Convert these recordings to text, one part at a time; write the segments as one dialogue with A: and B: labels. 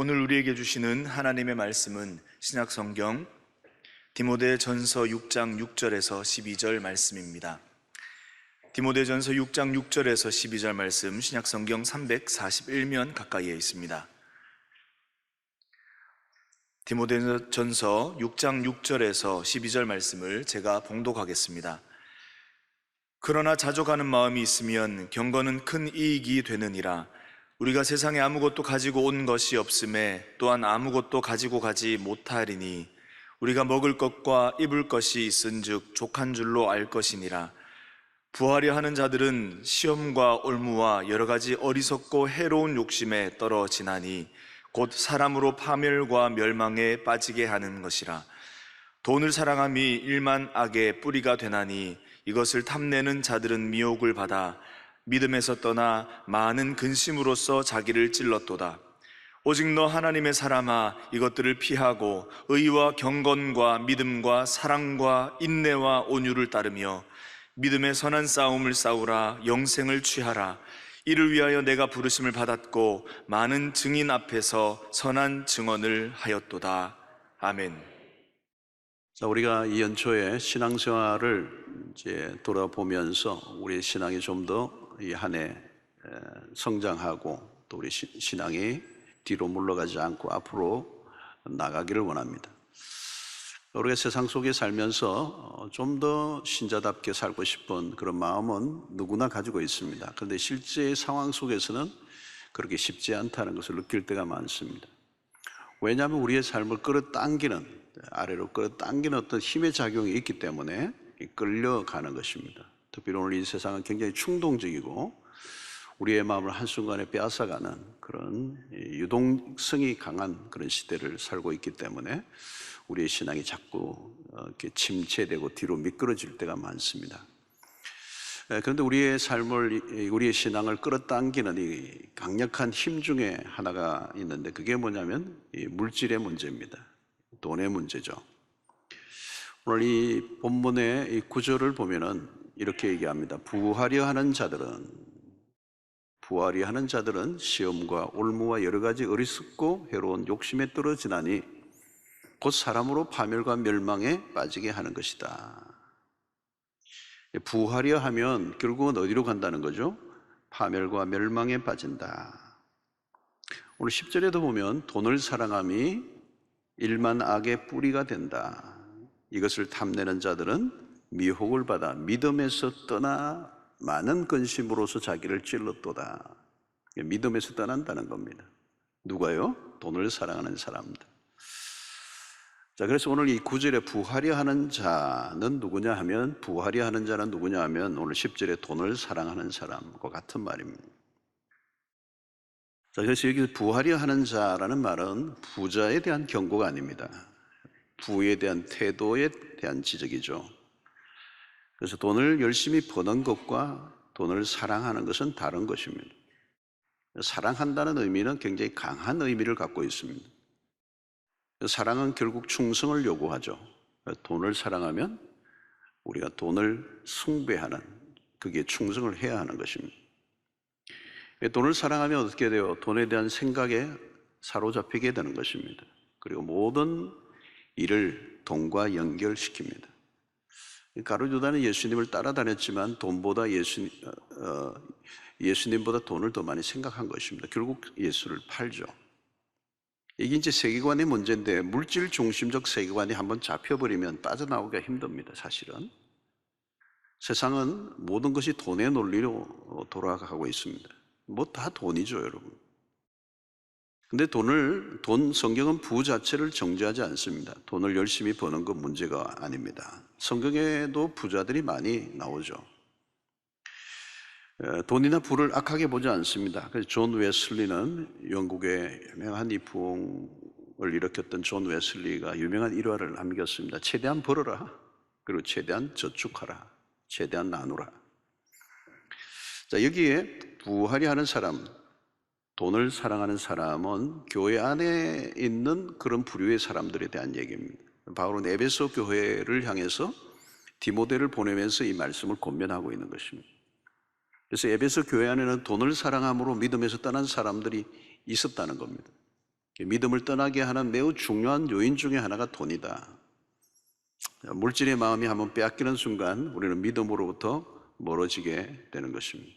A: 오늘 우리에게 주시는 하나님의 말씀은 신약성경 디모데전서 6장 6절에서 12절 말씀입니다. 디모데전서 6장 6절에서 12절 말씀, 신약성경 341면 가까이에 있습니다. 디모데전서 6장 6절에서 12절 말씀을 제가 봉독하겠습니다. 그러나 자족하는 마음이 있으면 경건은 큰 이익이 되느니라. 우리가 세상에 아무것도 가지고 온 것이 없음에 또한 아무것도 가지고 가지 못하리니 우리가 먹을 것과 입을 것이 있은즉 족한 줄로 알 것이니라. 부하려 하는 자들은 시험과 올무와 여러 가지 어리석고 해로운 욕심에 떨어지나니 곧 사람으로 파멸과 멸망에 빠지게 하는 것이라. 돈을 사랑함이 일만 악의 뿌리가 되나니 이것을 탐내는 자들은 미혹을 받아 믿음에서 떠나 많은 근심으로써 자기를 찔렀도다. 오직 너 하나님의 사람아, 이것들을 피하고 의와 경건과 믿음과 사랑과 인내와 온유를 따르며 믿음의 선한 싸움을 싸우라. 영생을 취하라. 이를 위하여 내가 부르심을 받았고 많은 증인 앞에서 선한 증언을 하였도다. 아멘.
B: 자, 우리가 이 연초에 신앙생활을 이제 돌아보면서 우리의 신앙이 좀 더 이 한 해 성장하고 또 우리 신앙이 뒤로 물러가지 않고 앞으로 나가기를 원합니다. 우리가 세상 속에 살면서 좀 더 신자답게 살고 싶은 그런 마음은 누구나 가지고 있습니다. 그런데 실제 상황 속에서는 그렇게 쉽지 않다는 것을 느낄 때가 많습니다. 왜냐하면 우리의 삶을 끌어당기는, 아래로 끌어당기는 어떤 힘의 작용이 있기 때문에 끌려가는 것입니다. 특별히 오늘 이 세상은 굉장히 충동적이고 우리의 마음을 한순간에 빼앗아가는 그런 유동성이 강한 그런 시대를 살고 있기 때문에 우리의 신앙이 자꾸 이렇게 침체되고 뒤로 미끄러질 때가 많습니다. 그런데 우리의 삶을, 우리의 신앙을 끌어당기는 이 강력한 힘 중에 하나가 있는데 그게 뭐냐면 이 물질의 문제입니다. 돈의 문제죠. 오늘 이 본문의 이 구절을 보면은 이렇게 얘기합니다. 부하려 하는 자들은 시험과 올무와 여러 가지 어리석고 해로운 욕심에 떨어지나니 곧 사람으로 파멸과 멸망에 빠지게 하는 것이다. 부하려 하면 결국은 어디로 간다는 거죠? 파멸과 멸망에 빠진다. 오늘 10절에도 보면 돈을 사랑함이 일만 악의 뿌리가 된다. 이것을 탐내는 자들은 미혹을 받아 믿음에서 떠나 많은 근심으로서 자기를 찔렀도다. 믿음에서 떠난다는 겁니다. 누가요? 돈을 사랑하는 사람들. 자, 그래서 오늘 이 9절에 부하려 하는 자는 누구냐 하면, 부하려 하는 자는 누구냐 하면 오늘 10절에 돈을 사랑하는 사람과 같은 말입니다. 자, 그래서 여기 부하려 하는 자라는 말은 부자에 대한 경고가 아닙니다. 부에 대한 태도에 대한 지적이죠. 그래서 돈을 열심히 버는 것과 돈을 사랑하는 것은 다른 것입니다. 사랑한다는 의미는 굉장히 강한 의미를 갖고 있습니다. 사랑은 결국 충성을 요구하죠. 돈을 사랑하면 우리가 돈을 숭배하는, 그게 충성을 해야 하는 것입니다. 돈을 사랑하면 어떻게 돼요? 돈에 대한 생각에 사로잡히게 되는 것입니다. 그리고 모든 일을 돈과 연결시킵니다. 가룟유다는 예수님을 따라다녔지만 예수님보다 돈을 더 많이 생각한 것입니다. 결국 예수를 팔죠. 이게 이제 세계관의 문제인데 물질 중심적 세계관이 한번 잡혀버리면 빠져나오기가 힘듭니다. 사실은 세상은 모든 것이 돈의 논리로 돌아가고 있습니다. 뭐 다 돈이죠, 여러분. 근데 성경은 부 자체를 정죄하지 않습니다. 돈을 열심히 버는 건 문제가 아닙니다. 성경에도 부자들이 많이 나오죠. 돈이나 부를 악하게 보지 않습니다. 그래서 존 웨슬리는 영국의 유명한 이 부흥을 일으켰던 존 웨슬리가 유명한 일화를 남겼습니다. 최대한 벌어라. 그리고 최대한 저축하라. 최대한 나누라. 자, 여기에 부하려 하는 사람, 돈을 사랑하는 사람은 교회 안에 있는 그런 부류의 사람들에 대한 얘기입니다. 바울은 에베소 교회를 향해서 디모데를 보내면서 이 말씀을 권면하고 있는 것입니다. 그래서 에베소 교회 안에는 돈을 사랑함으로 믿음에서 떠난 사람들이 있었다는 겁니다. 믿음을 떠나게 하는 매우 중요한 요인 중에 하나가 돈이다. 물질의 마음이 한번 빼앗기는 순간 우리는 믿음으로부터 멀어지게 되는 것입니다.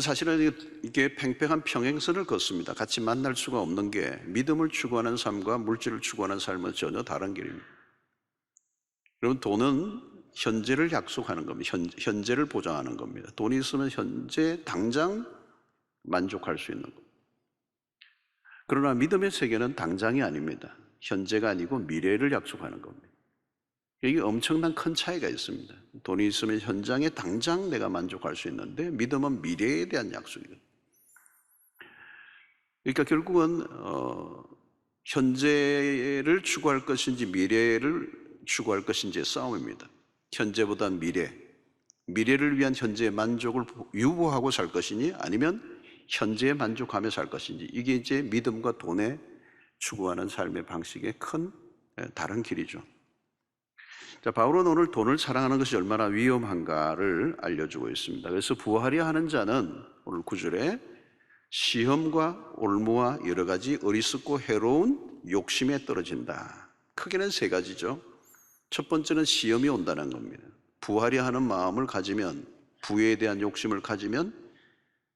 B: 사실은 이게 팽팽한 평행선을 걷습니다. 같이 만날 수가 없는 게 믿음을 추구하는 삶과 물질을 추구하는 삶은 전혀 다른 길입니다. 여러분, 돈은 현재를 약속하는 겁니다. 현재를 보장하는 겁니다. 돈이 있으면 현재 당장 만족할 수 있는 겁니다. 그러나 믿음의 세계는 당장이 아닙니다. 현재가 아니고 미래를 약속하는 겁니다. 이게 엄청난 큰 차이가 있습니다. 돈이 있으면 현장에 당장 내가 만족할 수 있는데 믿음은 미래에 대한 약속이에요. 그러니까 결국은 현재를 추구할 것인지 미래를 추구할 것인지의 싸움입니다. 현재보다 미래를 위한 현재의 만족을 유보하고 살 것이니 아니면 현재에 만족하며 살 것인지, 이게 이제 믿음과 돈에 추구하는 삶의 방식의 큰 다른 길이죠. 자, 바울은 오늘 돈을 사랑하는 것이 얼마나 위험한가를 알려주고 있습니다. 그래서 부활이야 하는 자는 오늘 9절에 시험과 올무와 여러 가지 어리석고 해로운 욕심에 떨어진다. 크게는 세 가지죠. 첫 번째는 시험이 온다는 겁니다. 부활이야 하는 마음을 가지면, 부에 대한 욕심을 가지면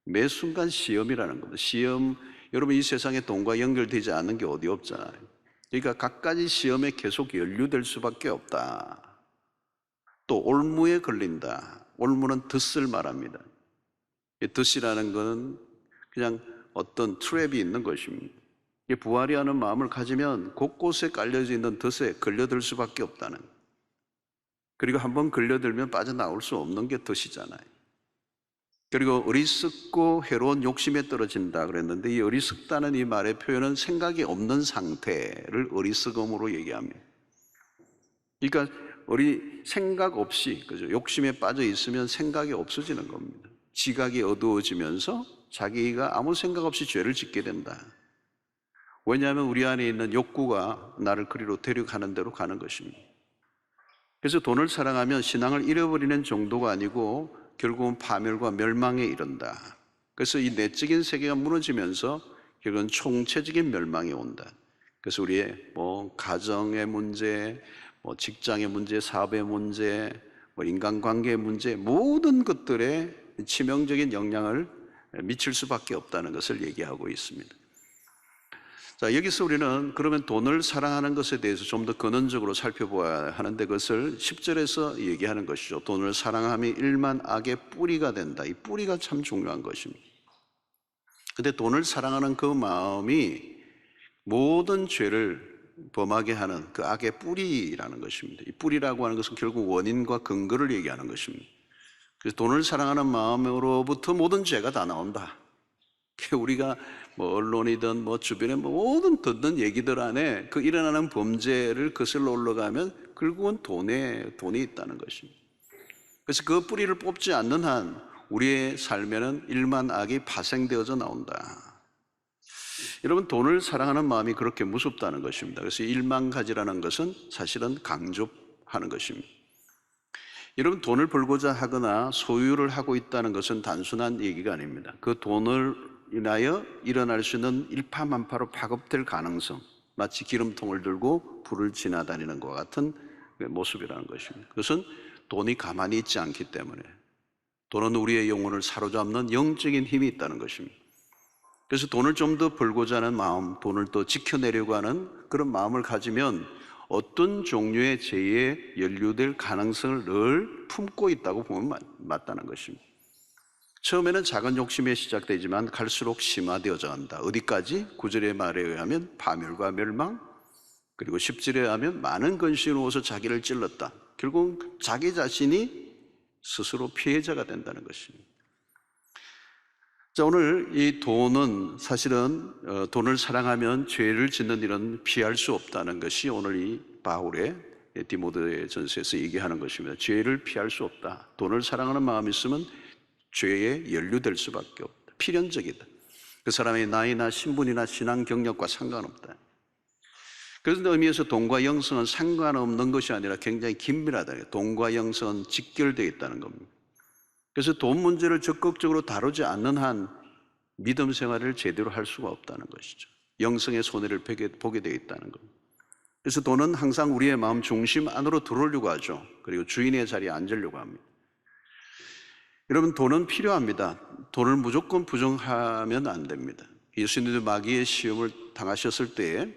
B: 매 순간 시험이라는 겁니다. 시험, 여러분 이 세상에 돈과 연결되지 않는 게 어디 없잖아요. 그러니까 갖가지 시험에 계속 연루될 수밖에 없다. 또 올무에 걸린다. 올무는 덫을 말합니다. 덫이라는 것은 그냥 어떤 트랩이 있는 것입니다. 부활이 하는 마음을 가지면 곳곳에 깔려져 있는 덫에 걸려들 수밖에 없다는, 그리고 한번 걸려들면 빠져나올 수 없는 게 덫이잖아요. 그리고 어리석고 해로운 욕심에 떨어진다 그랬는데, 이 어리석다는 이 말의 표현은 생각이 없는 상태를 어리석음으로 얘기합니다. 그러니까 생각 없이, 그죠? 욕심에 빠져 있으면 생각이 없어지는 겁니다. 지각이 어두워지면서 자기가 아무 생각 없이 죄를 짓게 된다. 왜냐하면 우리 안에 있는 욕구가 나를 그리로 데려가는 대로 가는 것입니다. 그래서 돈을 사랑하면 신앙을 잃어버리는 정도가 아니고 결국은 파멸과 멸망에 이른다. 그래서 이 내적인 세계가 무너지면서 결국은 총체적인 멸망이 온다. 그래서 우리의 가정의 문제, 직장의 문제, 사업의 문제, 인간관계의 문제, 모든 것들에 치명적인 영향을 미칠 수밖에 없다는 것을 얘기하고 있습니다. 자, 여기서 우리는 그러면 돈을 사랑하는 것에 대해서 좀 더 근원적으로 살펴보아야 하는데, 그것을 10절에서 얘기하는 것이죠. 돈을 사랑함이 일만 악의 뿌리가 된다. 이 뿌리가 참 중요한 것입니다. 근데 돈을 사랑하는 그 마음이 모든 죄를 범하게 하는 그 악의 뿌리라는 것입니다. 이 뿌리라고 하는 것은 결국 원인과 근거를 얘기하는 것입니다. 그래서 돈을 사랑하는 마음으로부터 모든 죄가 다 나온다. 우리가 언론이든 주변의 모든 듣는 얘기들 안에 그 일어나는 범죄를 거슬러 올라가면 결국은 돈이 있다는 것입니다. 그래서 그 뿌리를 뽑지 않는 한 우리의 삶에는 일만 악이 파생되어져 나온다. 여러분, 돈을 사랑하는 마음이 그렇게 무섭다는 것입니다. 그래서 일만 가지라는 것은 사실은 강조하는 것입니다. 여러분, 돈을 벌고자 하거나 소유를 하고 있다는 것은 단순한 얘기가 아닙니다. 그 돈을 인하여 일어날 수 있는 일파만파로 파급될 가능성, 마치 기름통을 들고 불을 지나다니는 것과 같은 모습이라는 것입니다. 그것은 돈이 가만히 있지 않기 때문에, 돈은 우리의 영혼을 사로잡는 영적인 힘이 있다는 것입니다. 그래서 돈을 좀 더 벌고자 하는 마음, 돈을 또 지켜내려고 하는 그런 마음을 가지면 어떤 종류의 죄에 연루될 가능성을 늘 품고 있다고 보면 맞다는 것입니다. 처음에는 작은 욕심에 시작되지만 갈수록 심화되어져 간다. 어디까지? 9절의 말에 의하면 파멸과 멸망, 그리고 10절에 의하면 많은 근심을 모아서 자기를 찔렀다. 결국 자기 자신이 스스로 피해자가 된다는 것입니다. 자, 오늘 이 돈은 사실은 돈을 사랑하면 죄를 짓는 일은 피할 수 없다는 것이 오늘 이 바울의 디모데 전서에서 얘기하는 것입니다. 죄를 피할 수 없다. 돈을 사랑하는 마음이 있으면 죄에 연루될 수밖에 없다. 필연적이다. 그 사람의 나이나 신분이나 신앙 경력과 상관없다. 그런 의미에서 돈과 영성은 상관없는 것이 아니라 굉장히 긴밀하다. 돈과 영성은 직결되어 있다는 겁니다. 그래서 돈 문제를 적극적으로 다루지 않는 한 믿음 생활을 제대로 할 수가 없다는 것이죠. 영성의 손해를 보게 되어 있다는 겁니다. 그래서 돈은 항상 우리의 마음 중심 안으로 들어오려고 하죠. 그리고 주인의 자리에 앉으려고 합니다. 여러분, 돈은 필요합니다. 돈을 무조건 부정하면 안 됩니다. 예수님도 마귀의 시험을 당하셨을 때에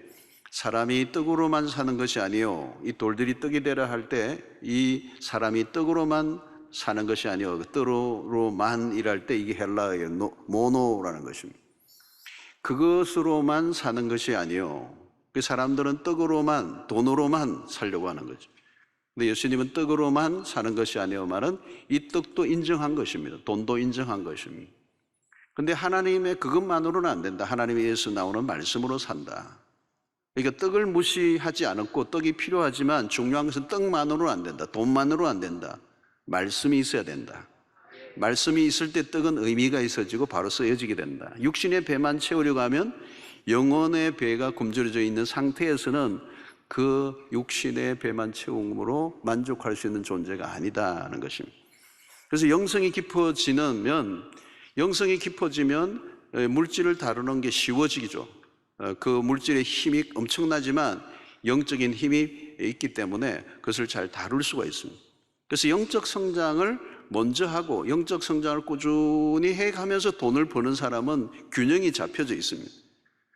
B: 사람이 떡으로만 사는 것이 아니요, 이 돌들이 떡이 되라 할 때 이 사람이 떡으로만 사는 것이 아니요, 떡으로만 일할 때, 이게 헬라어의 모노라는 것입니다. 그것으로만 사는 것이 아니요, 그 사람들은 떡으로만, 돈으로만 살려고 하는 거죠. 근데 예수님은 떡으로만 사는 것이 아니요 말은 이 떡도 인정한 것입니다. 돈도 인정한 것입니다. 근데 하나님의 그것만으로는 안 된다. 하나님의 예수 나오는 말씀으로 산다. 그러니까 떡을 무시하지 않았고, 떡이 필요하지만 중요한 것은 떡만으로는 안 된다. 돈만으로는 안 된다. 말씀이 있어야 된다. 말씀이 있을 때 떡은 의미가 있어지고 바로 쓰여지게 된다. 육신의 배만 채우려고 하면 영혼의 배가 굶주려져 있는 상태에서는 그 육신의 배만 채움으로 만족할 수 있는 존재가 아니다는 것입니다. 그래서 영성이 깊어지면 물질을 다루는 게 쉬워지죠. 그 물질의 힘이 엄청나지만 영적인 힘이 있기 때문에 그것을 잘 다룰 수가 있습니다. 그래서 영적 성장을 먼저 하고 영적 성장을 꾸준히 해가면서 돈을 버는 사람은 균형이 잡혀져 있습니다.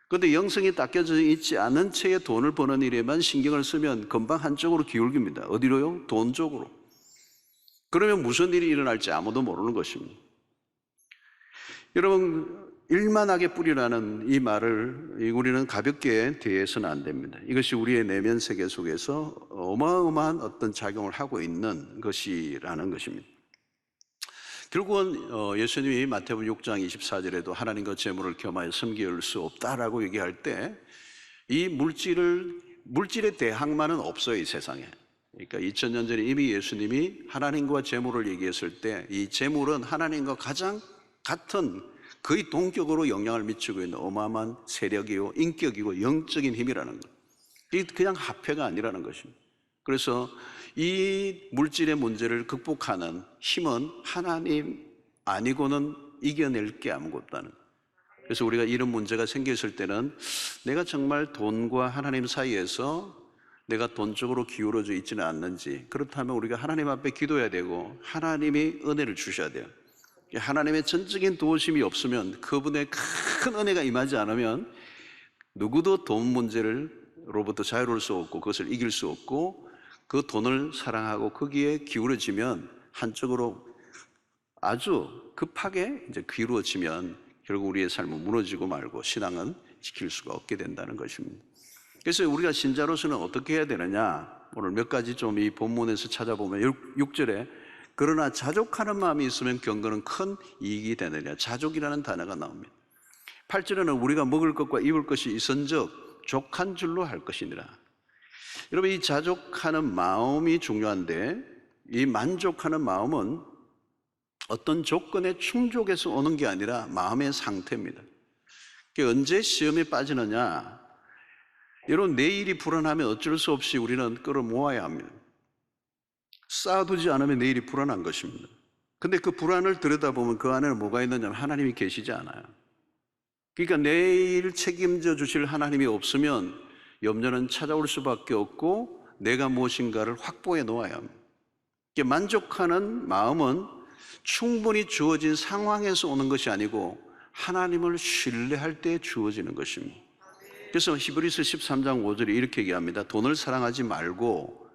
B: 그런데 영성이 닦여져 있지 않은 채에 돈을 버는 일에만 신경을 쓰면 금방 한쪽으로 기울깁니다. 어디로요? 돈 쪽으로. 그러면 무슨 일이 일어날지 아무도 모르는 것입니다. 여러분, 일만하게 뿌리라는 이 말을 우리는 가볍게 대해서는 안 됩니다. 이것이 우리의 내면 세계 속에서 어마어마한 어떤 작용을 하고 있는 것이라는 것입니다. 결국은 예수님이 마태복음 6장 24절에도 하나님과 재물을 겸하여 섬길 수 없다라고 얘기할 때 이 물질의 대항만은 없어요, 이 세상에. 그러니까 2000년 전에 이미 예수님이 하나님과 재물을 얘기했을 때 이 재물은 하나님과 가장 같은 거의 동격으로 영향을 미치고 있는 어마어마한 세력이고 인격이고 영적인 힘이라는 것. 이게 그냥 화폐가 아니라는 것입니다. 그래서 이 물질의 문제를 극복하는 힘은 하나님 아니고는 이겨낼 게 아무것도 없다는 거예요. 그래서 우리가 이런 문제가 생겼을 때는 내가 정말 돈과 하나님 사이에서 내가 돈 쪽으로 기울어져 있지는 않는지, 그렇다면 우리가 하나님 앞에 기도해야 되고 하나님이 은혜를 주셔야 돼요. 하나님의 전적인 도우심이 없으면, 그분의 큰 은혜가 임하지 않으면 누구도 돈 문제로부터 자유로울 수 없고 그것을 이길 수 없고, 그 돈을 사랑하고 거기에 기울어지면 한쪽으로 아주 급하게 이제 기울어지면 결국 우리의 삶은 무너지고 말고 신앙은 지킬 수가 없게 된다는 것입니다. 그래서 우리가 신자로서는 어떻게 해야 되느냐, 오늘 몇 가지 좀 이 본문에서 찾아보면 6절에 그러나 자족하는 마음이 있으면 경건은 큰 이익이 되느냐, 자족이라는 단어가 나옵니다. 8절에는 우리가 먹을 것과 입을 것이 있은즉 족한 줄로 할 것이니라. 여러분, 이 자족하는 마음이 중요한데, 이 만족하는 마음은 어떤 조건의 충족에서 오는 게 아니라 마음의 상태입니다. 언제 시험에 빠지느냐, 여러분, 내일이 불안하면 어쩔 수 없이 우리는 끌어모아야 합니다. 쌓아두지 않으면 내일이 불안한 것입니다. 근데 그 불안을 들여다보면 그 안에는 뭐가 있느냐면 하나님이 계시지 않아요. 그러니까 내일 책임져 주실 하나님이 없으면 염려는 찾아올 수밖에 없고 내가 무엇인가를 확보해 놓아야 합니다. 만족하는 마음은 충분히 주어진 상황에서 오는 것이 아니고 하나님을 신뢰할 때 주어지는 것입니다. 그래서 히브리서 13장 5절에 이렇게 얘기합니다. 돈을 사랑하지 말고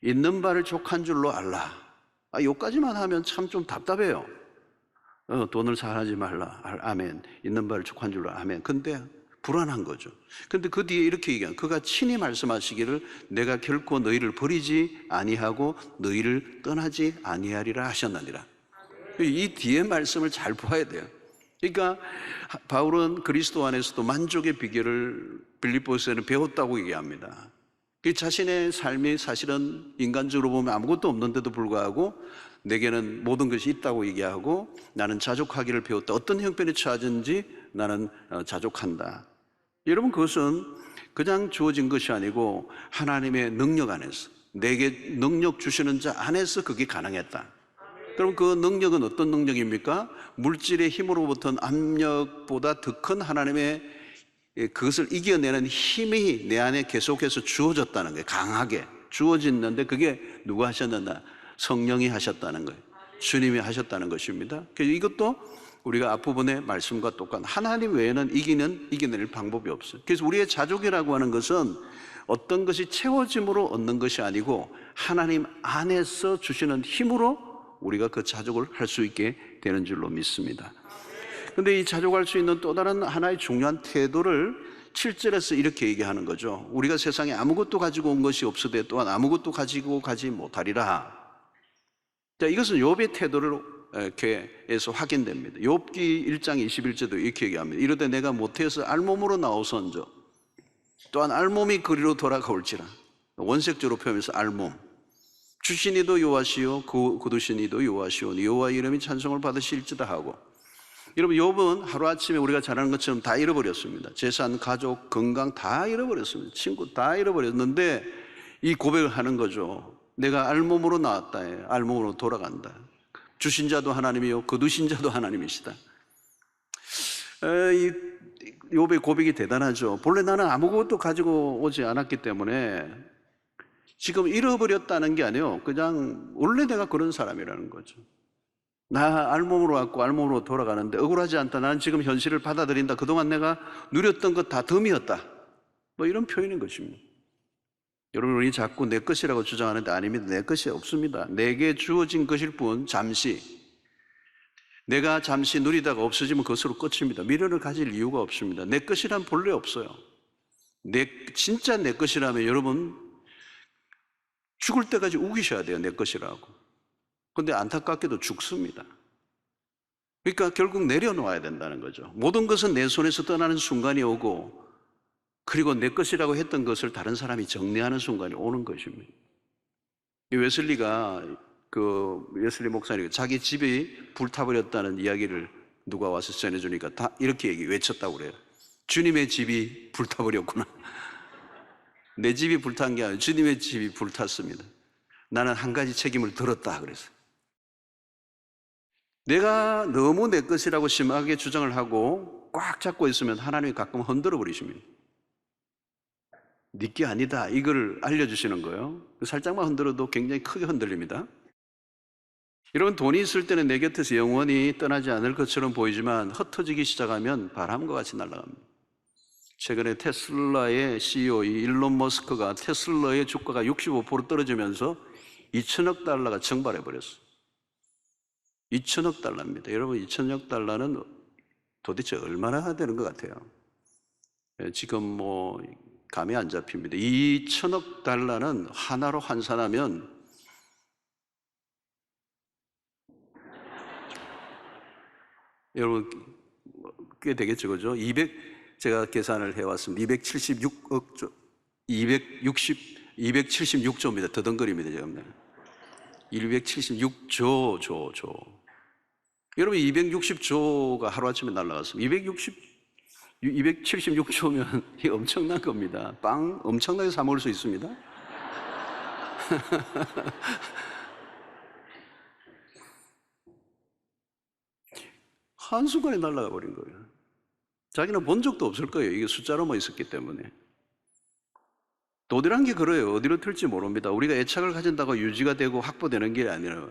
B: 있는 바를 족한 줄로 알라. 여기까지만 하면 참 좀 답답해요. 돈을 사랑하지 말라. 아멘. 있는 바를 족한 줄로 아멘. 근데 불안한 거죠. 근데 그 뒤에 이렇게 얘기합니다. 그가 친히 말씀하시기를 내가 결코 너희를 버리지 아니하고 너희를 떠나지 아니하리라 하셨느니라. 이 뒤에 말씀을 잘 보아야 돼요. 그러니까 바울은 그리스도 안에서도 만족의 비결을 빌립보서에는 배웠다고 얘기합니다. 그 자신의 삶이 사실은 인간적으로 보면 아무것도 없는데도 불구하고 내게는 모든 것이 있다고 얘기하고 나는 자족하기를 배웠다. 어떤 형편에 처하든지 나는 자족한다. 여러분, 그것은 그냥 주어진 것이 아니고 하나님의 능력 안에서, 내게 능력 주시는 자 안에서 그게 가능했다. 그럼 그 능력은 어떤 능력입니까? 물질의 힘으로부터는 압력보다 더 큰 하나님의 그것을 이겨내는 힘이 내 안에 계속해서 주어졌다는 거예요. 강하게 주어졌는데 그게 누가 하셨느냐? 성령이 하셨다는 거예요. 주님이 하셨다는 것입니다. 그래서 이것도 우리가 앞부분의 말씀과 똑같은, 하나님 외에는 이겨낼 방법이 없어요. 그래서 우리의 자족이라고 하는 것은 어떤 것이 채워짐으로 얻는 것이 아니고 하나님 안에서 주시는 힘으로 우리가 그 자족을 할 수 있게 되는 줄로 믿습니다. 그런데 이 자족할 수 있는 또 다른 하나의 중요한 태도를 7절에서 이렇게 얘기하는 거죠. 우리가 세상에 아무것도 가지고 온 것이 없으되 또한 아무것도 가지고 가지 못하리라. 자, 이것은 욥의 태도를 이렇게해서 확인됩니다. 욥기 1장 21절도 이렇게 얘기합니다. 이르되 내가 모태에서 알몸으로 나오선저 또한 알몸이 그리로 돌아가올지라. 원색적으로 표현해서 알몸. 주신 이도 여호와시요 거두신 이도 여호와시오니 여호와의 이름이 찬송을 받으실지다 하고. 여러분, 욥은 하루아침에 우리가 잘 아는 것처럼 다 잃어버렸습니다. 재산, 가족, 건강 다 잃어버렸습니다. 친구 다 잃어버렸는데 이 고백을 하는 거죠. 내가 알몸으로 나왔다. 알몸으로 돌아간다. 주신 자도 하나님이요 거두신 자도 하나님이시다. 이 욥의 고백이 대단하죠. 본래 나는 아무것도 가지고 오지 않았기 때문에 지금 잃어버렸다는 게 아니에요. 그냥 원래 내가 그런 사람이라는 거죠. 나 알몸으로 왔고 알몸으로 돌아가는데 억울하지 않다. 나는 지금 현실을 받아들인다. 그동안 내가 누렸던 것 다 덤이었다. 뭐 이런 표현인 것입니다. 여러분, 우리 자꾸 내 것이라고 주장하는데 아닙니다. 내 것이 없습니다. 내게 주어진 것일 뿐, 잠시. 내가 잠시 누리다가 없어지면 그것으로 끝입니다. 미련을 가질 이유가 없습니다. 내 것이란 본래 없어요. 진짜 내 것이라면 여러분 죽을 때까지 우기셔야 돼요. 내 것이라고. 그런데 안타깝게도 죽습니다. 그러니까 결국 내려놓아야 된다는 거죠. 모든 것은 내 손에서 떠나는 순간이 오고, 그리고 내 것이라고 했던 것을 다른 사람이 정리하는 순간이 오는 것입니다. 웨슬리가 웨슬리 목사님이 자기 집이 불타버렸다는 이야기를 누가 와서 전해주니까 다 이렇게 외쳤다고 그래요. 주님의 집이 불타버렸구나. 내 집이 불탄 게 아니라 주님의 집이 불탔습니다. 나는 한 가지 책임을 들었다 그랬어요. 내가 너무 내 것이라고 심하게 주장을 하고 꽉 잡고 있으면 하나님이 가끔 흔들어 버리십니다. 네 게 아니다, 이걸 알려주시는 거예요. 살짝만 흔들어도 굉장히 크게 흔들립니다. 여러분, 돈이 있을 때는 내 곁에서 영원히 떠나지 않을 것처럼 보이지만 흩어지기 시작하면 바람과 같이 날아갑니다. 최근에 테슬라의 CEO 일론 머스크가 테슬라의 주가가 65% 떨어지면서 2천억 달러가 증발해 버렸어요. 2천억 달러입니다. 여러분, 2천억 달러는 도대체 얼마나 되는 것 같아요? 지금 뭐 감이 안 잡힙니다. 2천억 달러는 하나로 환산하면 여러분 꽤 되겠죠, 그죠? 제가 계산을 해왔습니다. 276조입니다. 더덩거립니다, 지금. 276조. 여러분, 260조가 하루아침에 날아갔습니다. 276조면 이게 엄청난 겁니다. 빵 엄청나게 사 먹을 수 있습니다. 한순간에 날아가 버린 거예요. 자기는 본 적도 없을 거예요. 이게 숫자로만 있었기 때문에. 돈이란 게 그래요. 어디로 튈지 모릅니다. 우리가 애착을 가진다고 유지가 되고 확보되는 게 아니라,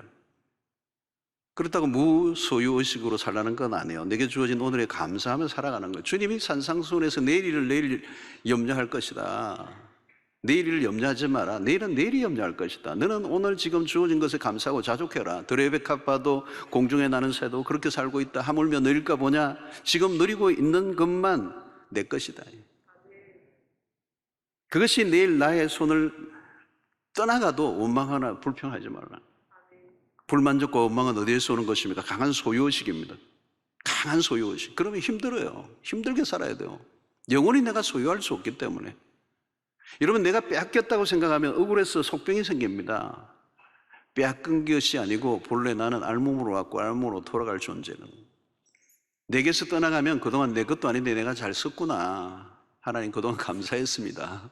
B: 그렇다고 무소유의식으로 살라는 건 아니에요. 내게 주어진 오늘에 감사하며 살아가는 거예요. 주님이 산상수훈에서 내일 염려할 것이다. 내일을 염려하지 마라. 내일은 내일이 염려할 것이다. 너는 오늘 지금 주어진 것에 감사하고 자족해라. 드레베카파도 공중에 나는 새도 그렇게 살고 있다. 하물며 누릴까 보냐. 지금 누리고 있는 것만 내 것이다. 그것이 내일 나의 손을 떠나가도 원망하나 불평하지 말라. 불만족과 원망은 어디에서 오는 것입니까? 강한 소유의식입니다. 강한 소유의식. 그러면 힘들어요. 힘들게 살아야 돼요. 영원히 내가 소유할 수 없기 때문에. 여러분, 내가 빼앗겼다고 생각하면 억울해서 속병이 생깁니다. 빼앗긴 것이 아니고 본래 나는 알몸으로 왔고 알몸으로 돌아갈 존재는, 내게서 떠나가면 그동안 내 것도 아닌데 내가 잘 썼구나. 하나님 그동안 감사했습니다.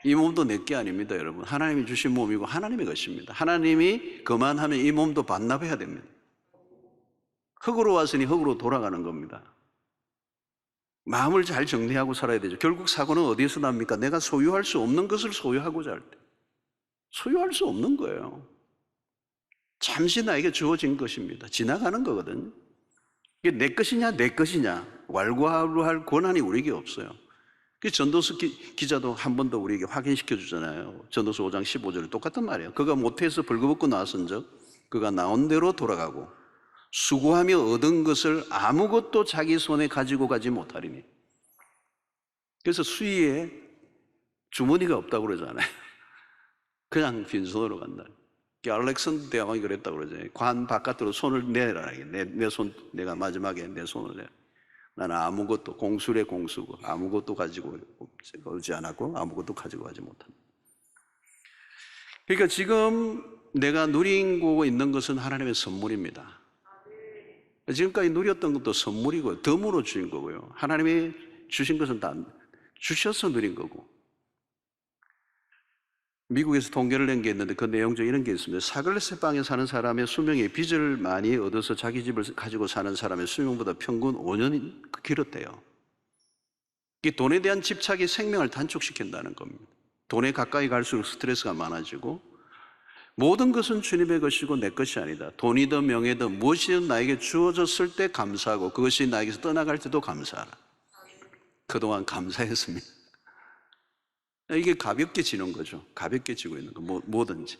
B: 이 몸도 내 게 아닙니다, 여러분. 하나님이 주신 몸이고 하나님의 것입니다. 하나님이 그만하면 이 몸도 반납해야 됩니다. 흙으로 왔으니 흙으로 돌아가는 겁니다. 마음을 잘 정리하고 살아야 되죠. 결국 사고는 어디에서 납니까? 내가 소유할 수 없는 것을 소유하고자 할 때. 소유할 수 없는 거예요. 잠시 나에게 주어진 것입니다. 지나가는 거거든요. 이게 내 것이냐 내 것이냐 왈가왈부할 권한이 우리에게 없어요. 그 전도서 기자도 한 번 더 우리에게 확인시켜 주잖아요. 전도서 5장 15절 똑같은 말이에요. 그가 모태에서 벌거벗고 나선즉 그가 나온 대로 돌아가고 수고하며 얻은 것을 아무것도 자기 손에 가지고 가지 못하리니. 그래서 수의에 주머니가 없다고 그러잖아요. 그냥 빈손으로 간다. 알렉산더 대왕이 그랬다고 그러잖아요. 관 바깥으로 손을 내라. 내 손, 내가 마지막에 내 손을 내. 나는 아무것도, 공술의 공수고 아무것도 가지고 오지 않았고 아무것도 가지고 가지 못한다. 그러니까 지금 내가 누리고 있는 것은 하나님의 선물입니다. 지금까지 누렸던 것도 선물이고 덤으로 주신 거고요. 하나님이 주신 것은 다 주셔서 누린 거고. 미국에서 통계를 낸 게 있는데 그 내용 중에 이런 게 있습니다. 사글세방에 사는 사람의 수명이 빚을 많이 얻어서 자기 집을 가지고 사는 사람의 수명보다 평균 5년이 길었대요. 이 돈에 대한 집착이 생명을 단축시킨다는 겁니다. 돈에 가까이 갈수록 스트레스가 많아지고 모든 것은 주님의 것이고 내 것이 아니다. 돈이든 명예든 무엇이든 나에게 주어졌을 때 감사하고 그것이 나에게서 떠나갈 때도 감사하라. 그동안 감사했습니다. 이게 가볍게 지는 거죠. 가볍게 지고 있는 거, 뭐든지.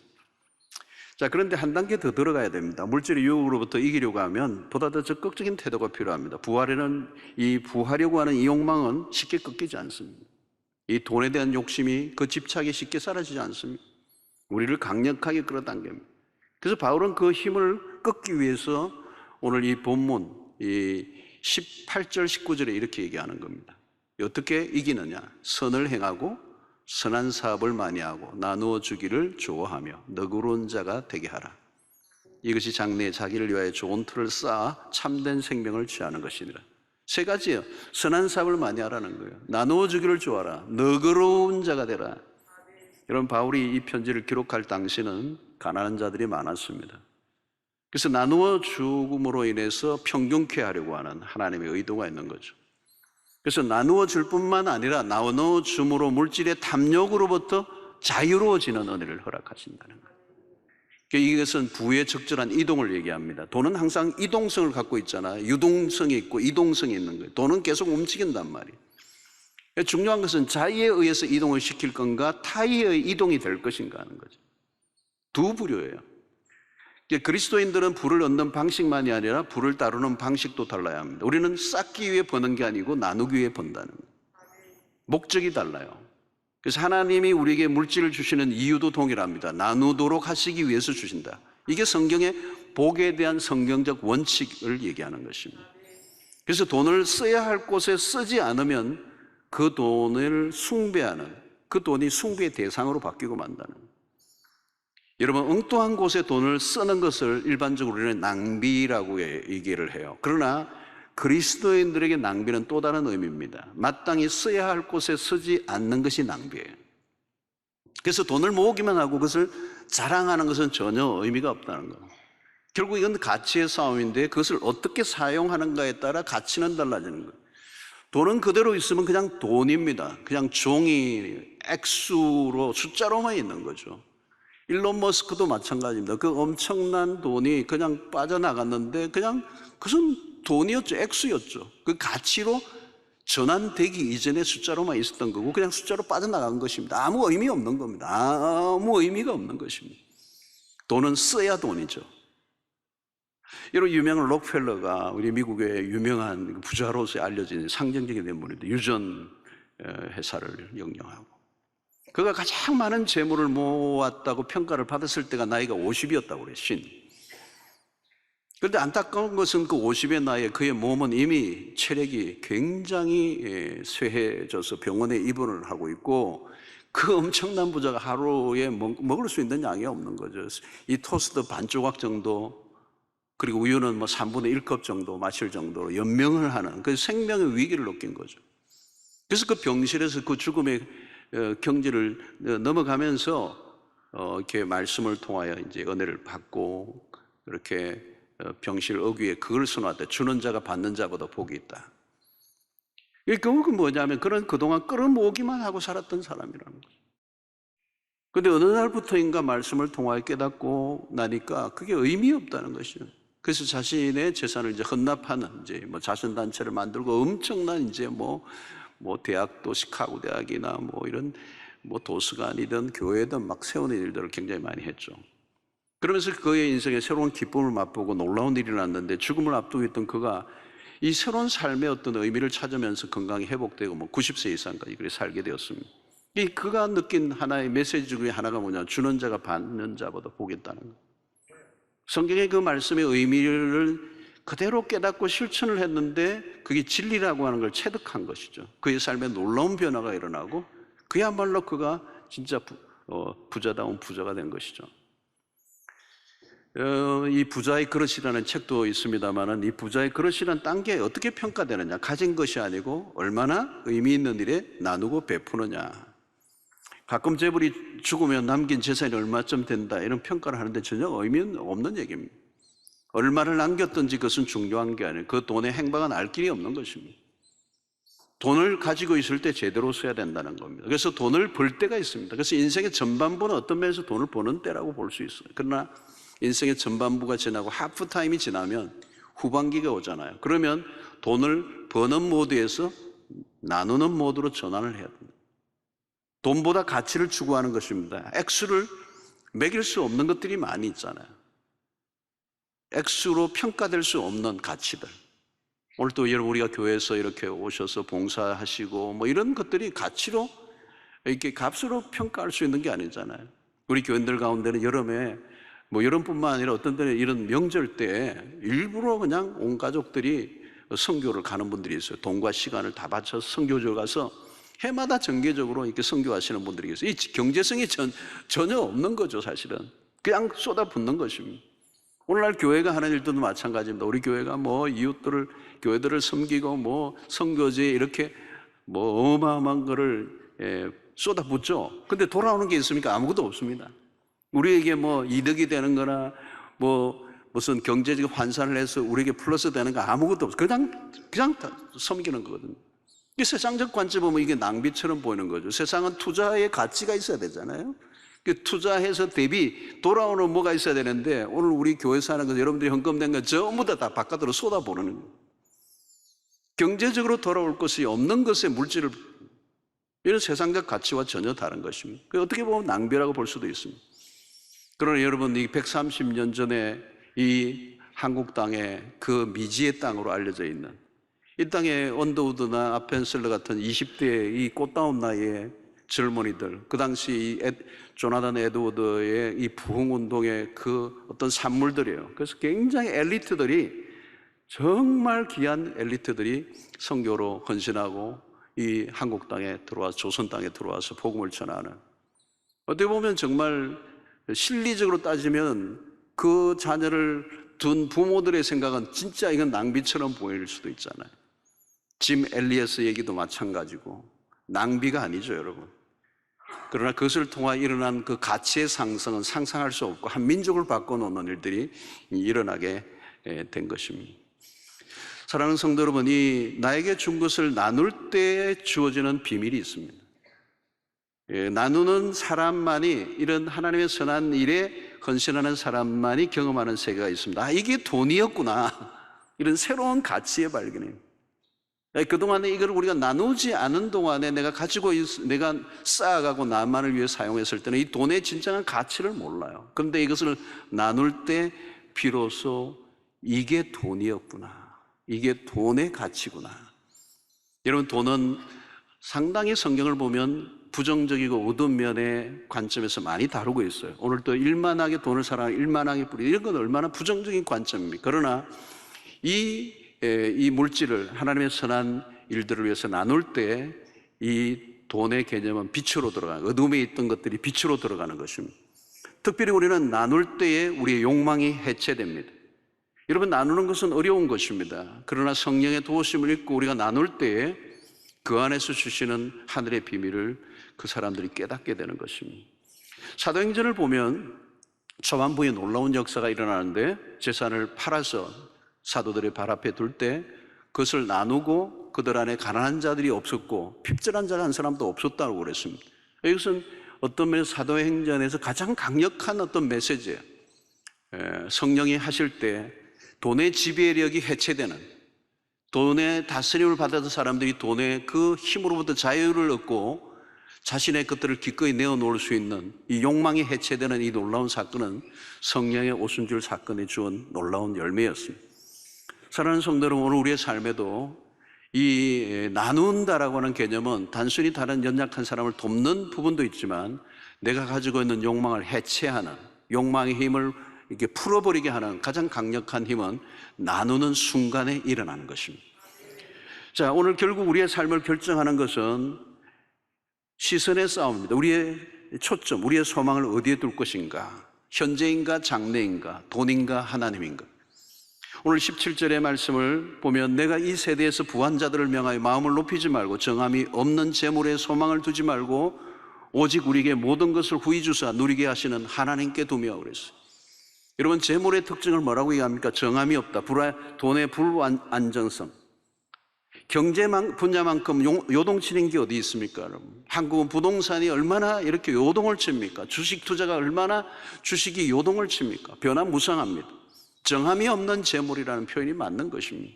B: 자, 그런데 한 단계 더 들어가야 됩니다. 물질의 유혹으로부터 이기려고 하면 보다 더 적극적인 태도가 필요합니다. 부하려고 하는 이 욕망은 쉽게 꺾이지 않습니다. 이 돈에 대한 욕심이, 그 집착이 쉽게 사라지지 않습니다. 우리를 강력하게 끌어당깁니다. 그래서 바울은 그 힘을 꺾기 위해서 오늘 이 본문, 이 18절, 19절에 이렇게 얘기하는 겁니다. 어떻게 이기느냐? 선을 행하고 선한 사업을 많이 하고 나누어 주기를 좋아하며 너그러운 자가 되게 하라. 이것이 장래에 자기를 위하여 좋은 틀을 쌓아 참된 생명을 취하는 것이니라. 세 가지예요. 선한 사업을 많이 하라는 거예요. 나누어 주기를 좋아하라. 너그러운 자가 되라. 여러분, 바울이 이 편지를 기록할 당시는 가난한 자들이 많았습니다. 그래서 나누어 주음으로 인해서 평균케 하려고 하는 하나님의 의도가 있는 거죠. 그래서 나누어 줄 뿐만 아니라 나누어 줌으로 물질의 탐욕으로부터 자유로워지는 은혜를 허락하신다는 거예요. 이것은 부의 적절한 이동을 얘기합니다. 돈은 항상 이동성을 갖고 있잖아요. 유동성이 있고 이동성이 있는 거예요. 돈은 계속 움직인단 말이에요. 중요한 것은 자의에 의해서 이동을 시킬 건가 타의의 이동이 될 것인가 하는 거죠. 두 부류예요. 그리스도인들은 부를 얻는 방식만이 아니라 부를 다루는 방식도 달라야 합니다. 우리는 쌓기 위해 버는 게 아니고 나누기 위해 번다는 거예요. 목적이 달라요. 그래서 하나님이 우리에게 물질을 주시는 이유도 동일합니다. 나누도록 하시기 위해서 주신다. 이게 성경의 복에 대한 성경적 원칙을 얘기하는 것입니다. 그래서 돈을 써야 할 곳에 쓰지 않으면 그 돈을 숭배하는, 그 돈이 숭배의 대상으로 바뀌고 만다는 거예요. 여러분, 엉뚱한 곳에 돈을 쓰는 것을 일반적으로 우리는 낭비라고 얘기를 해요. 그러나 그리스도인들에게 낭비는 또 다른 의미입니다. 마땅히 써야 할 곳에 쓰지 않는 것이 낭비예요. 그래서 돈을 모으기만 하고 그것을 자랑하는 것은 전혀 의미가 없다는 거예요. 결국 이건 가치의 싸움인데 그것을 어떻게 사용하는가에 따라 가치는 달라지는 거예요. 돈은 그대로 있으면 그냥 돈입니다. 그냥 종이 액수로 숫자로만 있는 거죠. 일론 머스크도 마찬가지입니다. 그 엄청난 돈이 그냥 빠져나갔는데 그냥 그것은 돈이었죠. 액수였죠. 그 가치로 전환되기 이전에 숫자로만 있었던 거고 그냥 숫자로 빠져나간 것입니다. 아무 의미 없는 겁니다. 아무 의미가 없는 것입니다. 돈은 써야 돈이죠. 여러분, 유명한 록펠러가 우리 미국의 유명한 부자로서 알려진 상징적인 인물입니다. 유전 회사를 영영하고 그가 가장 많은 재물을 모았다고 평가를 받았을 때가 나이가 50이었다고 그래요. 50. 그런데 안타까운 것은 그 50의 나이에 그의 몸은 이미 체력이 굉장히 쇠해져서 병원에 입원을 하고 있고 그 엄청난 부자가 하루에 먹을 수 있는 양이 없는 거죠. 이 토스트 반 조각 정도, 그리고 우유는 3분의 1컵 정도 마실 정도로 연명을 하는 그 생명의 위기를 느낀 거죠. 그래서 그 병실에서 그 죽음의 경지를 넘어가면서 이렇게 말씀을 통하여 이제 은혜를 받고 이렇게 병실 어귀에 그걸 써놨다. 주는 자가 받는 자보다 복이 있다. 그 뭐냐면 그런 그동안 끌어모으기만 하고 살았던 사람이라는 거죠. 근데 어느 날부터인가 말씀을 통하여 깨닫고 나니까 그게 의미 없다는 것이죠. 그래서 자신의 재산을 이제 헌납하는 이제 뭐 자선단체를 만들고 엄청난 이제 뭐 대학도 시카고 대학이나 뭐 이런 뭐 도서관이든 교회든 막 세우는 일들을 굉장히 많이 했죠. 그러면서 그의 인생에 새로운 기쁨을 맛보고 놀라운 일이 났는데 죽음을 앞두고 있던 그가 이 새로운 삶의 어떤 의미를 찾으면서 건강이 회복되고 뭐 90세 이상까지 그렇게 살게 되었습니다. 이 그가 느낀 하나의 메시지 중에 하나가 뭐냐, 주는 자가 받는 자보다 복이 있다는 것. 성경의 그 말씀의 의미를 그대로 깨닫고 실천을 했는데 그게 진리라고 하는 걸 체득한 것이죠. 그의 삶에 놀라운 변화가 일어나고 그야말로 그가 진짜 부자다운 부자가 된 것이죠. 이 부자의 그릇이라는 책도 있습니다만은 이 부자의 그릇이란 딴 게 어떻게 평가되느냐, 가진 것이 아니고 얼마나 의미 있는 일에 나누고 베푸느냐. 가끔 재벌이 죽으면 남긴 재산이 얼마쯤 된다 이런 평가를 하는데 전혀 의미 없는 얘기입니다. 얼마를 남겼든지 그것은 중요한 게 아니에요. 그 돈의 행방은 알 길이 없는 것입니다. 돈을 가지고 있을 때 제대로 써야 된다는 겁니다. 그래서 돈을 벌 때가 있습니다. 그래서 인생의 전반부는 어떤 면에서 돈을 버는 때라고 볼 수 있어요. 그러나 인생의 전반부가 지나고 하프타임이 지나면 후반기가 오잖아요. 그러면 돈을 버는 모드에서 나누는 모드로 전환을 해야 됩니다. 돈보다 가치를 추구하는 것입니다. 액수를 매길 수 없는 것들이 많이 있잖아요. 액수로 평가될 수 없는 가치들. 오늘 또 여러분 우리가 교회에서 이렇게 오셔서 봉사하시고 뭐 이런 것들이 가치로 이렇게 값으로 평가할 수 있는 게 아니잖아요. 우리 교인들 가운데는 여름에 뭐 여름뿐만 아니라 어떤 때는 이런 명절 때 일부러 그냥 온 가족들이 선교를 가는 분들이 있어요. 돈과 시간을 다 바쳐서 선교지에 가서 해마다 정기적으로 이렇게 선교하시는 분들이 계세요. 이 경제성이 전혀 없는 거죠, 사실은. 그냥 쏟아붓는 것입니다. 오늘날 교회가 하는 일도 마찬가지입니다. 우리 교회가 뭐 이웃들을, 교회들을 섬기고 뭐 선교지에 이렇게 뭐 어마어마한 거를 쏟아붓죠. 근데 돌아오는 게 있습니까? 아무것도 없습니다. 우리에게 뭐 이득이 되는 거나 뭐 무슨 경제적 환산을 해서 우리에게 플러스 되는 거 아무것도 없어요. 그냥 다 섬기는 거거든요. 이 세상적 관점 보면 이게 낭비처럼 보이는 거죠. 세상은 투자의 가치가 있어야 되잖아요. 투자해서 대비 돌아오는 뭐가 있어야 되는데 오늘 우리 교회에서 하는 거 여러분들이 헌금된 거 전부 다 바깥으로 쏟아부는 거예요. 경제적으로 돌아올 것이 없는 것에 물질을, 이런 세상적 가치와 전혀 다른 것입니다. 어떻게 보면 낭비라고 볼 수도 있습니다. 그러나 여러분, 이 130년 전에 이 한국 땅에 그 미지의 땅으로 알려져 있는 이 땅에 언더우드나 아펜셀러 같은 20대의 이 꽃다운 나이의 젊은이들, 그 당시 이 조나단 에드워드의 이 부흥운동의 그 어떤 산물들이에요. 그래서 굉장히 엘리트들이, 정말 귀한 엘리트들이 선교로 헌신하고 이 한국 땅에 들어와서, 조선 땅에 들어와서 복음을 전하는, 어떻게 보면 정말 실리적으로 따지면 그 자녀를 둔 부모들의 생각은 진짜 이건 낭비처럼 보일 수도 있잖아요. 짐 엘리어스 얘기도 마찬가지고 낭비가 아니죠, 여러분. 그러나 그것을 통해 일어난 그 가치의 상승은 상상할 수 없고 한 민족을 바꿔놓는 일들이 일어나게 된 것입니다. 사랑하는 성도 여러분, 이 나에게 준 것을 나눌 때 주어지는 비밀이 있습니다. 나누는 사람만이, 이런 하나님의 선한 일에 헌신하는 사람만이 경험하는 세계가 있습니다. 아, 이게 돈이었구나. 이런 새로운 가치의 발견이에요. 그동안에 이걸 우리가 나누지 않은 동안에 내가 가지고 내가 쌓아가고 나만을 위해 사용했을 때는 이 돈의 진정한 가치를 몰라요. 그런데 이것을 나눌 때 비로소 이게 돈이었구나, 이게 돈의 가치구나. 여러분, 돈은 상당히 성경을 보면 부정적이고 어두운 면의 관점에서 많이 다루고 있어요. 오늘 또 일만하게 돈을 사랑하고 일만하게 뿌리, 이런 건 얼마나 부정적인 관점입니까? 그러나 이 물질을 하나님의 선한 일들을 위해서 나눌 때 이 돈의 개념은 빛으로 들어가는, 어둠에 있던 것들이 빛으로 들어가는 것입니다. 특별히 우리는 나눌 때에 우리의 욕망이 해체됩니다. 여러분, 나누는 것은 어려운 것입니다. 그러나 성령의 도우심을 입고 우리가 나눌 때에 그 안에서 주시는 하늘의 비밀을 그 사람들이 깨닫게 되는 것입니다. 사도행전을 보면 초반부에 놀라운 역사가 일어나는데, 재산을 팔아서 사도들의 발 앞에 둘 때 그것을 나누고 그들 안에 가난한 자들이 없었고 핍절한 자 한 사람도 없었다고 그랬습니다. 이것은 어떤 면에서 사도행전에서 가장 강력한 어떤 메시지예요. 성령이 하실 때 돈의 지배력이 해체되는, 돈의 다스림을 받아서 사람들이 돈의 그 힘으로부터 자유를 얻고 자신의 것들을 기꺼이 내어놓을 수 있는 이 욕망이 해체되는 이 놀라운 사건은 성령의 오순절 사건이 주은 놀라운 열매였습니다. 사랑하는 성도 여러분, 오늘 우리의 삶에도 이 나눈다라고 하는 개념은 단순히 다른 연약한 사람을 돕는 부분도 있지만 내가 가지고 있는 욕망을 해체하는, 욕망의 힘을 이렇게 풀어버리게 하는 가장 강력한 힘은 나누는 순간에 일어나는 것입니다. 자, 오늘 결국 우리의 삶을 결정하는 것은 시선의 싸움입니다. 우리의 초점, 우리의 소망을 어디에 둘 것인가? 현재인가 장래인가? 돈인가 하나님인가? 오늘 17절의 말씀을 보면 내가 이 세대에서 부한 자들을 명하여 마음을 높이지 말고 정함이 없는 재물에 소망을 두지 말고 오직 우리에게 모든 것을 후히 주사 누리게 하시는 하나님께 두며 그랬어요. 여러분, 재물의 특징을 뭐라고 얘기합니까? 정함이 없다. 돈의 불안정성. 경제 분야만큼 요동치는 게 어디 있습니까? 여러분? 한국은 부동산이 얼마나 이렇게 요동을 칩니까? 주식 투자가 얼마나 주식이 요동을 칩니까? 변화무쌍합니다. 정함이 없는 재물이라는 표현이 맞는 것입니다.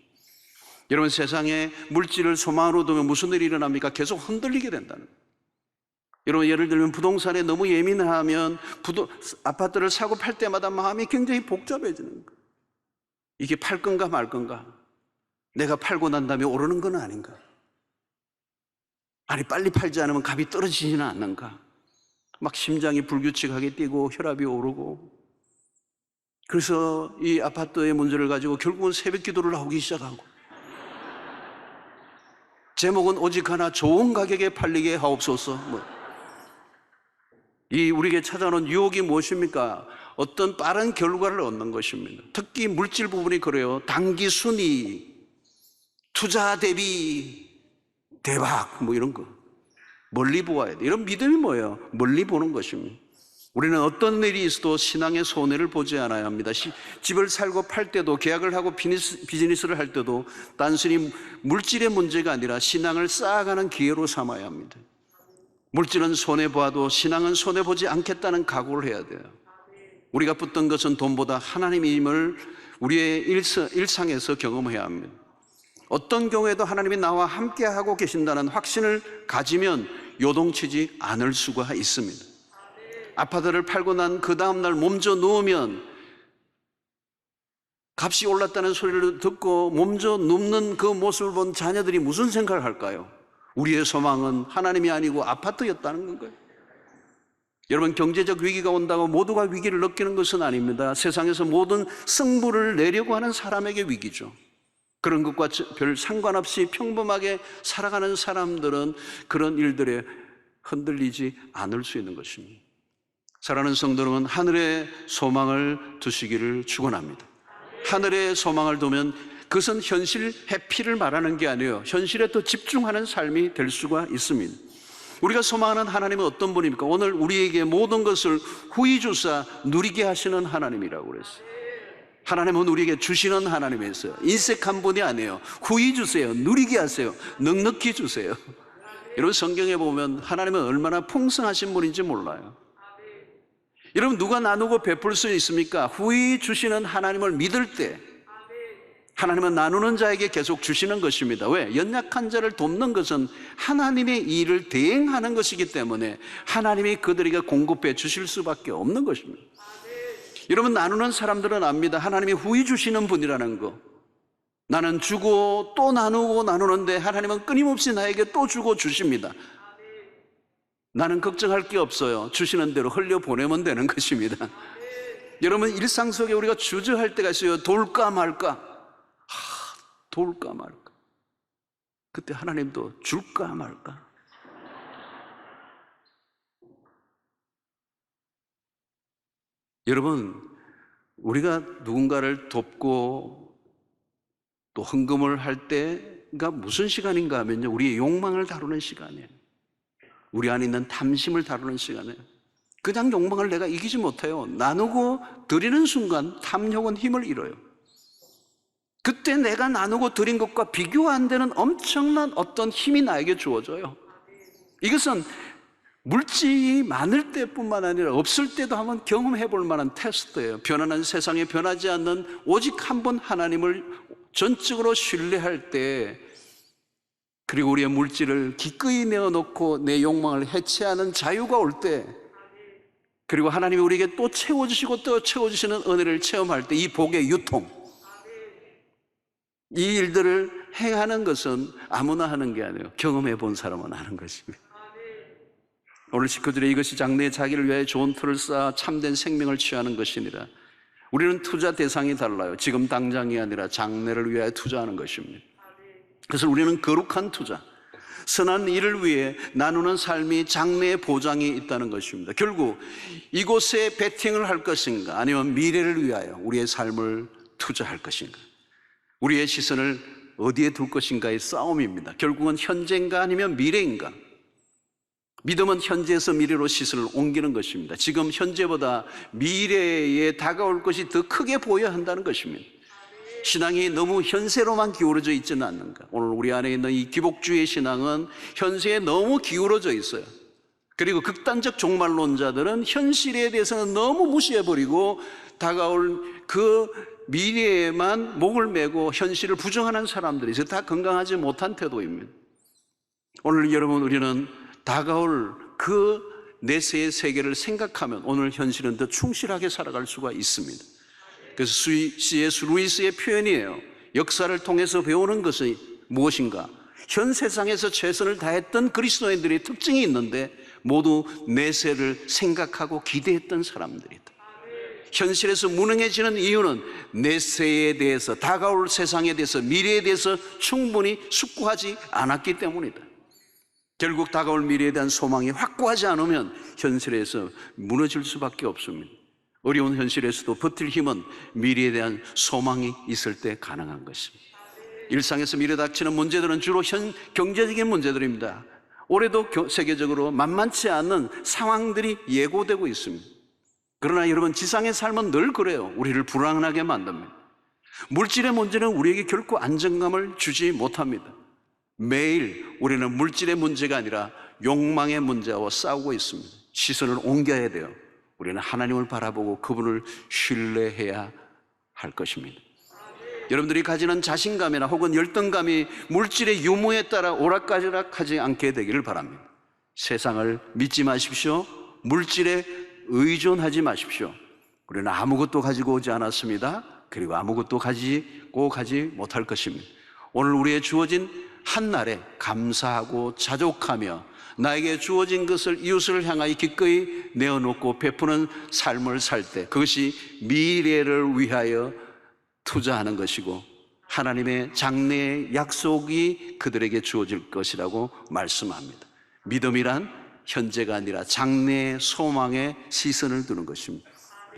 B: 여러분, 세상에 물질을 소망으로 두면 무슨 일이 일어납니까? 계속 흔들리게 된다는 거예요. 여러분, 예를 들면 부동산에 너무 예민하면 아파트를 사고 팔 때마다 마음이 굉장히 복잡해지는 거예요. 이게 팔 건가 말 건가? 내가 팔고 난 다음에 오르는 건 아닌가? 아니, 빨리 팔지 않으면 값이 떨어지지는 않는가? 막 심장이 불규칙하게 뛰고 혈압이 오르고, 그래서 이 아파트의 문제를 가지고 결국은 새벽 기도를 하기 시작하고, 제목은 오직 하나 좋은 가격에 팔리게 하옵소서. 이 우리에게 찾아오는 유혹이 무엇입니까? 어떤 빠른 결과를 얻는 것입니다. 특히 물질 부분이 그래요. 단기 순이익, 투자 대비 대박, 이런 거 멀리 보아야 돼. 이런 믿음이 뭐예요? 멀리 보는 것입니다. 우리는 어떤 일이 있어도 신앙의 손해를 보지 않아야 합니다. 집을 살고 팔 때도, 계약을 하고 비즈니스를 할 때도 단순히 물질의 문제가 아니라 신앙을 쌓아가는 기회로 삼아야 합니다. 물질은 손해보아도 신앙은 손해보지 않겠다는 각오를 해야 돼요. 우리가 붙든 것은 돈보다 하나님임을 우리의 일상에서 경험해야 합니다. 어떤 경우에도 하나님이 나와 함께하고 계신다는 확신을 가지면 요동치지 않을 수가 있습니다. 아파트를 팔고 난 그 다음날 몸져 누우면 값이 올랐다는 소리를 듣고 몸져 눕는 그 모습을 본 자녀들이 무슨 생각을 할까요? 우리의 소망은 하나님이 아니고 아파트였다는 건가요? 여러분, 경제적 위기가 온다고 모두가 위기를 느끼는 것은 아닙니다. 세상에서 모든 승부를 내려고 하는 사람에게 위기죠. 그런 것과 별 상관없이 평범하게 살아가는 사람들은 그런 일들에 흔들리지 않을 수 있는 것입니다. 사랑하는 성도 여러분, 하늘의 소망을 두시기를 축원합니다. 하늘의 소망을 두면 그것은 현실 해피를 말하는 게 아니에요. 현실에 더 집중하는 삶이 될 수가 있습니다. 우리가 소망하는 하나님은 어떤 분입니까? 오늘 우리에게 모든 것을 후히 주사 누리게 하시는 하나님이라고 그랬어요. 하나님은 우리에게 주시는 하나님이었어요. 인색한 분이 아니에요. 후히 주세요. 누리게 하세요. 넉넉히 주세요. 여러분, 성경에 보면 하나님은 얼마나 풍성하신 분인지 몰라요. 여러분, 누가 나누고 베풀 수 있습니까? 후히 주시는 하나님을 믿을 때 하나님은 나누는 자에게 계속 주시는 것입니다. 왜? 연약한 자를 돕는 것은 하나님의 일을 대행하는 것이기 때문에 하나님이 그들에게 공급해 주실 수밖에 없는 것입니다. 여러분, 나누는 사람들은 압니다. 하나님이 후히 주시는 분이라는 거. 나는 주고 또 나누고 나누는데 하나님은 끊임없이 나에게 또 주고 주십니다. 나는 걱정할 게 없어요. 주시는 대로 흘려보내면 되는 것입니다. 여러분, 일상 속에 우리가 주저할 때가 있어요. 돌까 말까? 돌까 말까? 그때 하나님도 줄까 말까? 여러분, 우리가 누군가를 돕고 또 헌금을 할 때가 무슨 시간인가 하면요, 우리의 욕망을 다루는 시간이에요. 우리 안에 있는 탐심을 다루는 시간이에요. 그냥 욕망을 내가 이기지 못해요. 나누고 드리는 순간 탐욕은 힘을 잃어요. 그때 내가 나누고 드린 것과 비교 안 되는 엄청난 어떤 힘이 나에게 주어져요. 이것은 물질이 많을 때뿐만 아니라 없을 때도 한번 경험해 볼 만한 테스트예요. 변하는 세상에 변하지 않는 오직 한 분 하나님을 전적으로 신뢰할 때, 그리고 우리의 물질을 기꺼이 내어놓고 내 욕망을 해체하는 자유가 올 때, 그리고 하나님이 우리에게 또 채워주시고 또 채워주시는 은혜를 체험할 때, 이 복의 유통, 이 일들을 행하는 것은 아무나 하는 게 아니에요. 경험해 본 사람은 하는 것입니다. 오늘 식구들의 이것이 장래에 자기를 위하여 좋은 틀을 쌓아 참된 생명을 취하는 것이니라. 우리는 투자 대상이 달라요. 지금 당장이 아니라 장래를 위하여 투자하는 것입니다. 그래서 우리는 거룩한 투자, 선한 일을 위해 나누는 삶이 장래의 보장이 있다는 것입니다. 결국 이곳에 베팅을 할 것인가, 아니면 미래를 위하여 우리의 삶을 투자할 것인가, 우리의 시선을 어디에 둘 것인가의 싸움입니다. 결국은 현재인가 아니면 미래인가. 믿음은 현재에서 미래로 시선을 옮기는 것입니다. 지금 현재보다 미래에 다가올 것이 더 크게 보여야 한다는 것입니다. 신앙이 너무 현세로만 기울어져 있지는 않는가. 오늘 우리 안에 있는 이 기복주의 신앙은 현세에 너무 기울어져 있어요. 그리고 극단적 종말론자들은 현실에 대해서는 너무 무시해버리고 다가올 그 미래에만 목을 메고 현실을 부정하는 사람들이 있어요. 다 건강하지 못한 태도입니다. 오늘 여러분, 우리는 다가올 그 내세의 세계를 생각하면 오늘 현실은 더 충실하게 살아갈 수가 있습니다. 그래서 C.S. 루이스의 표현이에요. 역사를 통해서 배우는 것이 무엇인가? 현 세상에서 최선을 다했던 그리스도인들의 특징이 있는데 모두 내세를 생각하고 기대했던 사람들이다. 현실에서 무능해지는 이유는 내세에 대해서, 다가올 세상에 대해서, 미래에 대해서 충분히 숙고하지 않았기 때문이다. 결국 다가올 미래에 대한 소망이 확고하지 않으면 현실에서 무너질 수밖에 없습니다. 어려운 현실에서도 버틸 힘은 미래에 대한 소망이 있을 때 가능한 것입니다. 일상에서 미래 닥치는 문제들은 주로 경제적인 문제들입니다. 올해도 세계적으로 만만치 않은 상황들이 예고되고 있습니다. 그러나 여러분, 지상의 삶은 늘 그래요. 우리를 불안하게 만듭니다. 물질의 문제는 우리에게 결코 안정감을 주지 못합니다. 매일 우리는 물질의 문제가 아니라 욕망의 문제와 싸우고 있습니다. 시선을 옮겨야 돼요. 우리는 하나님을 바라보고 그분을 신뢰해야 할 것입니다. 여러분들이 가지는 자신감이나 혹은 열등감이 물질의 유무에 따라 오락가락하지 않게 되기를 바랍니다. 세상을 믿지 마십시오. 물질에 의존하지 마십시오. 우리는 아무것도 가지고 오지 않았습니다. 그리고 아무것도 가지고 가지 못할 것입니다. 오늘 우리의 주어진 한날에 감사하고 자족하며 나에게 주어진 것을 이웃을 향하여 기꺼이 내어놓고 베푸는 삶을 살 때, 그것이 미래를 위하여 투자하는 것이고 하나님의 장래의 약속이 그들에게 주어질 것이라고 말씀합니다. 믿음이란 현재가 아니라 장래의 소망에 시선을 두는 것입니다.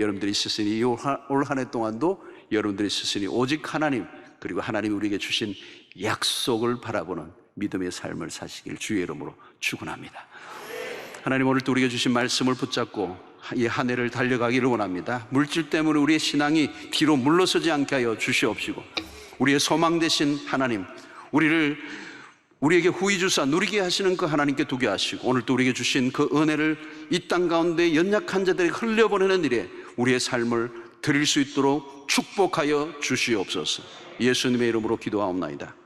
B: 여러분들이 스스로 올 한 해 동안도 여러분들이 스스로 오직 하나님, 그리고 하나님이 우리에게 주신 약속을 바라보는 믿음의 삶을 사시길 주의 이름으로 축원합니다. 하나님, 오늘도 우리에게 주신 말씀을 붙잡고 이 한 해를 달려가기를 원합니다. 물질 때문에 우리의 신앙이 뒤로 물러서지 않게 하여 주시옵시고, 우리의 소망 되신 하나님, 우리에게 후히 주사 누리게 하시는 그 하나님께 두게 하시고, 오늘 또 우리에게 주신 그 은혜를 이 땅 가운데 연약한 자들에게 흘려보내는 일에 우리의 삶을 드릴 수 있도록 축복하여 주시옵소서. 예수님의 이름으로 기도하옵나이다.